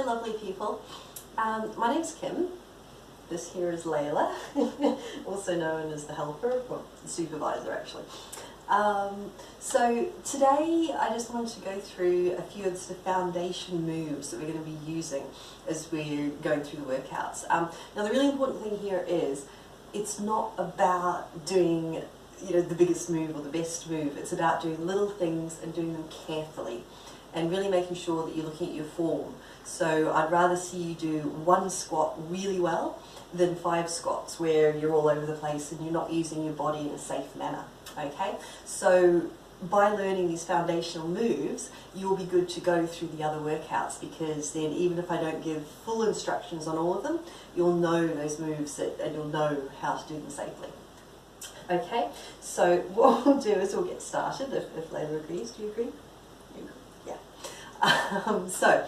Hello lovely people, my name's Kim, this here is Layla, also known as the helper, well the supervisor actually. So today I just wanted to go through a few of the foundation moves that we're going to be using as we're going through the workouts. Now the really important thing here is it's not about doing the biggest move or the best move, it's about doing little things and doing them carefully and really making sure that you're looking at your form. So I'd rather see you do one squat really well than 5 squats where you're all over the place and you're not using your body in a safe manner. Okay, so by learning these foundational moves, you'll be good to go through the other workouts, because then even if I don't give full instructions on all of them, you'll know those moves and you'll know how to do them safely. Okay, so what we'll do is we'll get started, if Layla agrees. Do you agree? Yeah. So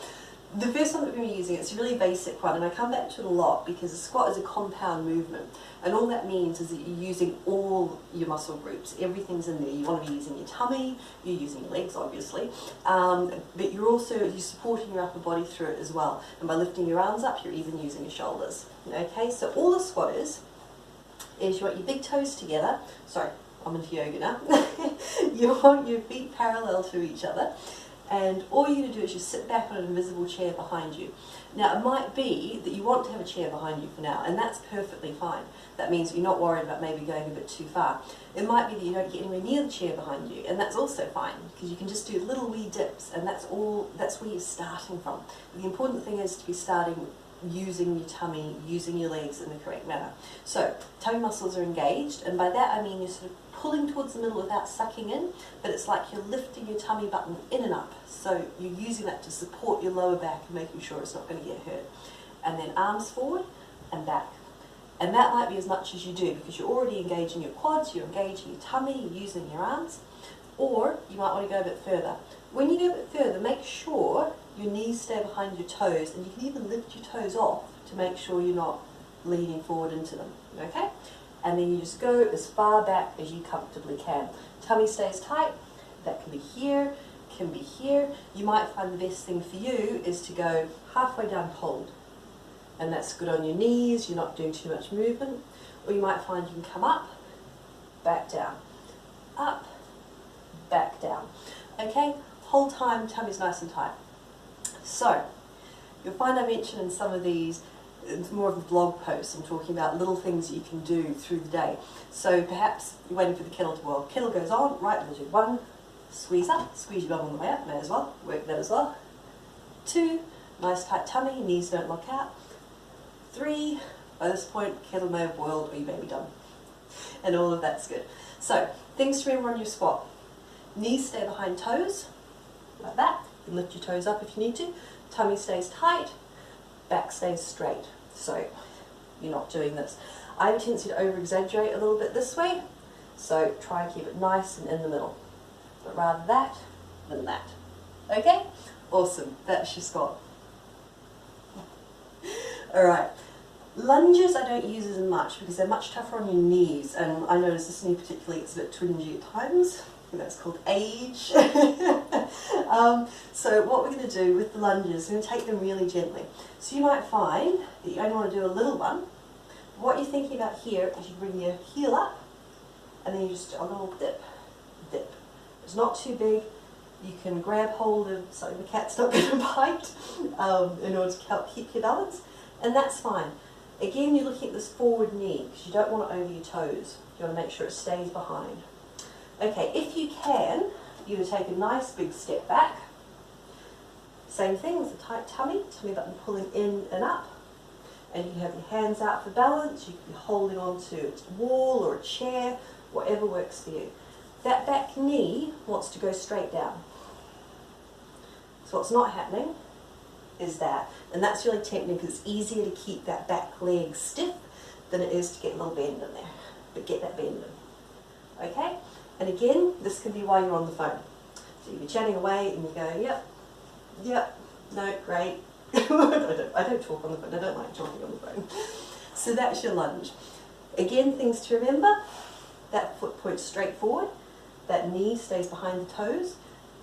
the first one that we're going to be using, it's a really basic one, and I come back to it a lot because a squat is a compound movement, and all that means is that you're using all your muscle groups. Everything's in there. You want to be using your tummy, you're using your legs obviously, but you're supporting your upper body through it as well, and by lifting your arms up you're even using your shoulders. Okay, so all the squat is you want your big toes together. Sorry, I'm into yoga now. You want your feet parallel to each other, and all you're going to do is just sit back on an invisible chair behind you. Now it might be that you want to have a chair behind you for now, and that's perfectly fine. That means you're not worried about maybe going a bit too far. It might be that you don't get anywhere near the chair behind you, and that's also fine, because you can just do little wee dips, and that's where you're starting from. The important thing is to be starting using your tummy, using your legs in the correct manner. So tummy muscles are engaged, and by that I mean you're sort of pulling towards the middle without sucking in, but it's like you're lifting your tummy button in and up, so you're using that to support your lower back and making sure it's not going to get hurt. And then arms forward and back, and that might be as much as you do, because you're already engaging your quads, you're engaging your tummy, you're using your arms. Or you might want to go a bit further. When you go a bit further, make sure your knees stay behind your toes, and you can even lift your toes off to make sure you're not leaning forward into them, okay? And then you just go as far back as you comfortably can. Tummy stays tight. That can be here, can be here. You might find the best thing for you is to go halfway down, hold. And that's good on your knees, you're not doing too much movement. Or you might find you can come up, back down, up, back down. Okay, whole time tummy's nice and tight. So you'll find I mention in some of these, it's more of a blog post, I'm talking about little things that you can do through the day. So perhaps you're waiting for the kettle to boil. Kettle goes on, right, we'll do 1, squeeze up, squeeze your bum on the way up, may as well, work that as well. 2, nice tight tummy, knees don't lock out. 3, by this point kettle may have boiled or you may be done. And all of that's good. So things to remember on your squat. Knees stay behind toes, like that. You can lift your toes up if you need to. Tummy stays tight, back stays straight. So you're not doing this. I have a tendency to over-exaggerate a little bit this way, so try and keep it nice and in the middle. But rather that than that. Okay? Awesome. That's your squat. Alright. Lunges I don't use as much because they're much tougher on your knees, and I notice this knee particularly it's a bit twingy at times. That's called age. So what we're going to do with the lunges, we're going to take them really gently. So you might find that you only want to do a little one. What you're thinking about here is you bring your heel up, and then you just do a little dip, dip. It's not too big. You can grab hold of something the cat's not going to bite in order to help keep your balance, and that's fine. Again, you're looking at this forward knee because you don't want it over your toes. You want to make sure it stays behind. Okay, if you can, you would take a nice big step back. Same thing with a tight tummy button pulling in and up. And you can have your hands out for balance, you can be holding onto a wall or a chair, whatever works for you. That back knee wants to go straight down. So what's not happening is that, and that's really technical because it's easier to keep that back leg stiff than it is to get a little bend in there. But get that bend in. Okay? And again, this can be while you're on the phone. So you'll be chatting away and you go, yep, yep, no, great. I don't talk on the phone, I don't like talking on the phone. So that's your lunge. Again, things to remember, that foot points straight forward, that knee stays behind the toes,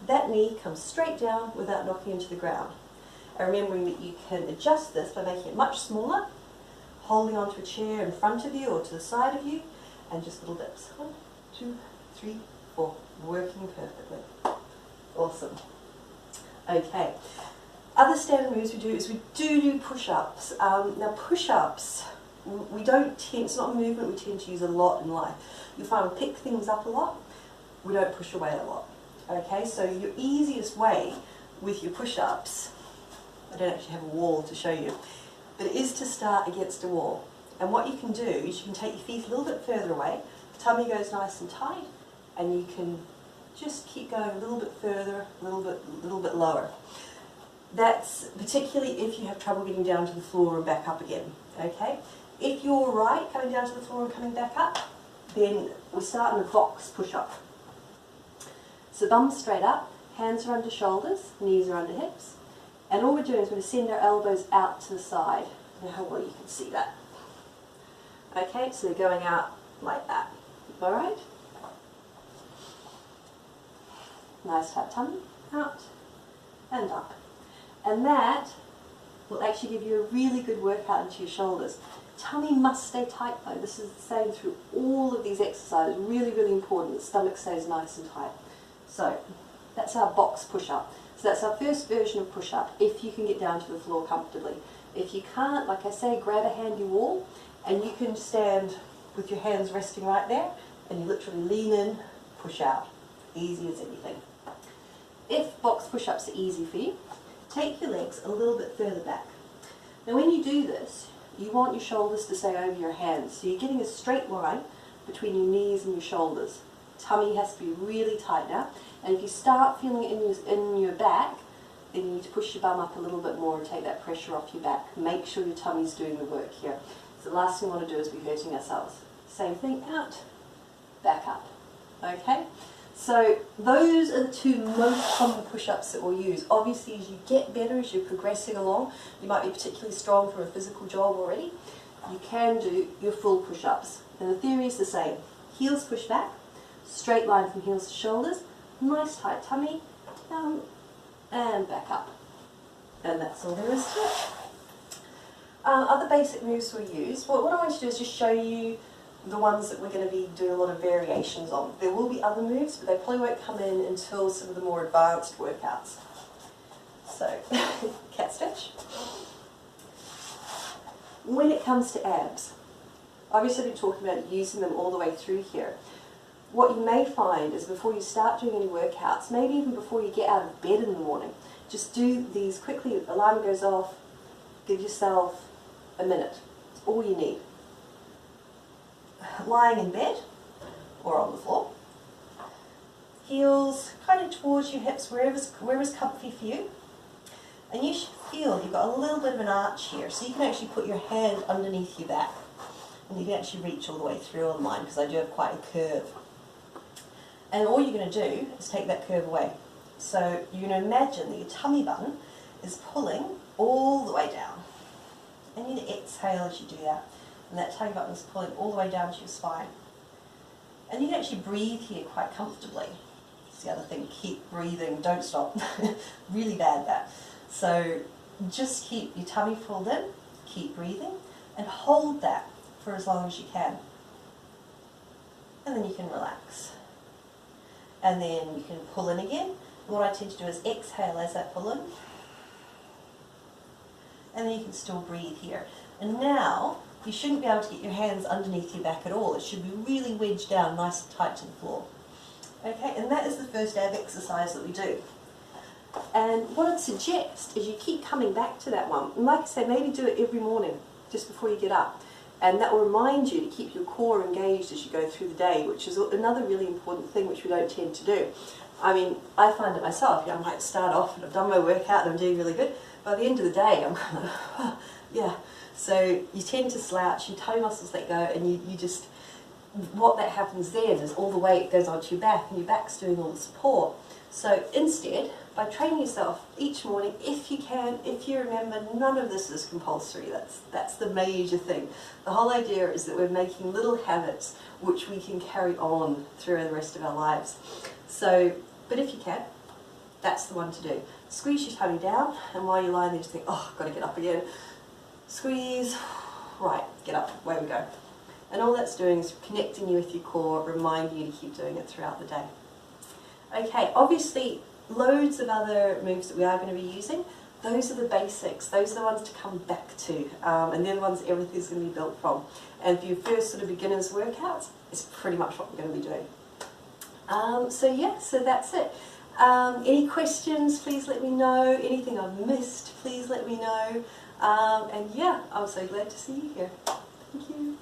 that knee comes straight down without knocking into the ground. and remembering that you can adjust this by making it much smaller, holding onto a chair in front of you or to the side of you, and just little dips. 1, 2, 3, 4, working perfectly. Awesome. Okay. Other standard moves we do is we do push-ups. Now push-ups, we don't tend, it's not a movement we tend to use a lot in life. You'll find we pick things up a lot, we don't push away a lot. Okay, so your easiest way with your push-ups, I don't actually have a wall to show you, but it is to start against a wall. And what you can do is you can take your feet a little bit further away, tummy goes nice and tight, and you can just keep going a little bit further, a little bit lower. That's particularly if you have trouble getting down to the floor and back up again. Okay? If you're right coming down to the floor and coming back up, then we start in a box push-up. So bum straight up, hands are under shoulders, knees are under hips, and all we're doing is we're going to send our elbows out to the side. I don't know how well you can see that. Okay, so they're going out like that. Alright? Nice tight tummy, out and up. And that will actually give you a really good workout into your shoulders. Tummy must stay tight though. This is the same through all of these exercises. Really, really important. The stomach stays nice and tight. So that's our box push-up. So that's our first version of push-up, if you can get down to the floor comfortably. If you can't, like I say, grab a handy wall and you can stand with your hands resting right there and you literally lean in, push out. Easy as anything. If box push-ups are easy for you, take your legs a little bit further back. Now when you do this, you want your shoulders to stay over your hands. So you're getting a straight line between your knees and your shoulders. Tummy has to be really tight now. And if you start feeling it in your back, then you need to push your bum up a little bit more and take that pressure off your back. Make sure your tummy's doing the work here. So the last thing we want to do is be hurting ourselves. Same thing, out, back up. Okay? So those are the two most common push-ups that we'll use. Obviously, as you get better, as you're progressing along, you might be particularly strong from a physical job already, you can do your full push-ups. And the theory is the same. Heels push back, straight line from heels to shoulders, nice tight tummy, down and back up. And that's all there is to it. Other basic moves we use, well, what I want to do is just show you the ones that we're going to be doing a lot of variations on. There will be other moves, but they probably won't come in until some of the more advanced workouts. So, cat stretch. When it comes to abs, obviously we're talking about using them all the way through here. What you may find is before you start doing any workouts, maybe even before you get out of bed in the morning, just do these quickly. Alarm goes off, give yourself a minute. It's all you need. Lying in bed or on the floor, heels kind of towards your hips, wherever's comfy for you, and you should feel you've got a little bit of an arch here, so you can actually put your hand underneath your back and you can actually reach all the way through on mine because I do have quite a curve. And all you're going to do is take that curve away. So you're going to imagine that your tummy button is pulling all the way down, and you need to exhale as you do that. And that tummy button is pulling all the way down to your spine. And you can actually breathe here quite comfortably. That's the other thing, keep breathing, don't stop. Really bad that. So just keep your tummy pulled in, keep breathing, and hold that for as long as you can. And then you can relax. And then you can pull in again. And what I tend to do is exhale as I pull in. And then you can still breathe here. And now, you shouldn't be able to get your hands underneath your back at all. It should be really wedged down, nice and tight to the floor. Okay, and that is the first ab exercise that we do. And what I'd suggest is you keep coming back to that one. And like I say, maybe do it every morning, just before you get up. And that will remind you to keep your core engaged as you go through the day, which is another really important thing which we don't tend to do. I mean, I find it myself. I might start off and I've done my workout and I'm doing really good. By the end of the day, I'm kind of, oh, yeah. So you tend to slouch, your toe muscles let go, and you just, what that happens then is all the weight goes onto your back, and your back's doing all the support. So instead, by training yourself each morning, if you can, if you remember, none of this is compulsory. That's the major thing. The whole idea is that we're making little habits which we can carry on through the rest of our lives. So, but if you can, that's the one to do. Squeeze your tummy down, and while you're lying there, just think, oh, got to get up again. Squeeze, right, get up, away we go. And all that's doing is connecting you with your core, reminding you to keep doing it throughout the day. Okay, obviously, loads of other moves that we are going to be using. Those are the basics, those are the ones to come back to, and they're the ones everything's going to be built from. And for your first sort of beginner's workouts, it's pretty much what we're going to be doing. So yeah, so that's it. Any questions, please let me know. Anything I've missed, please let me know. And yeah, I'm so glad to see you here. Thank you.